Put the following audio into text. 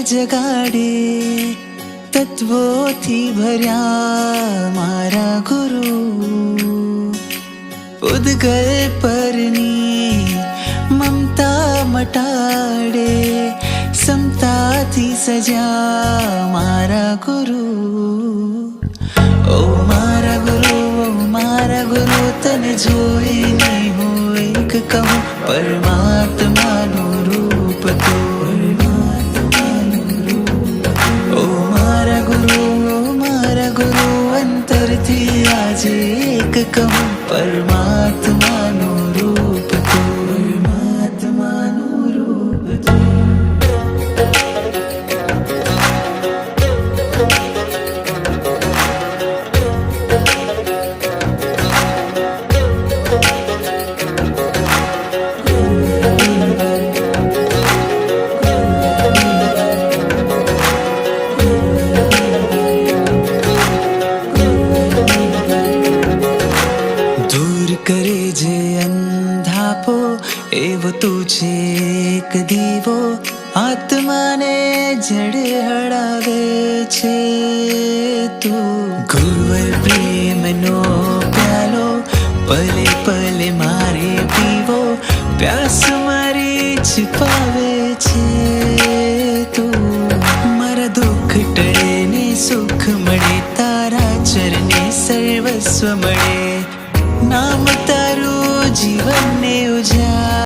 જગાડે તત્વોથી ભર્યા મારા ગુરુ ઉદ્ગલ પરની મમતા મટાડે સમતાથી સજા મારા ગુરુ ઓ મારા ગુરુ તને જોઈને હું એક કહું પરમાત્માનું રૂપ તું મારા ગુરુ અંતરથી આજે એક કહું પરમાત્માનું રૂપ તું પરમાત્માનું રૂપ તું કરે જે અંધાપો એવો તું છે એક દીવો આત્માને જડે હળાવે છે તું ગુરુવર પ્રેમનો પ્યાલો પલે પલે મારે પીવો પ્યાસ મારી છુપાવે છે તું મારા દુઃખ ટળે ને સુખ મળે તારા ચરણે સર્વસ્વ મળે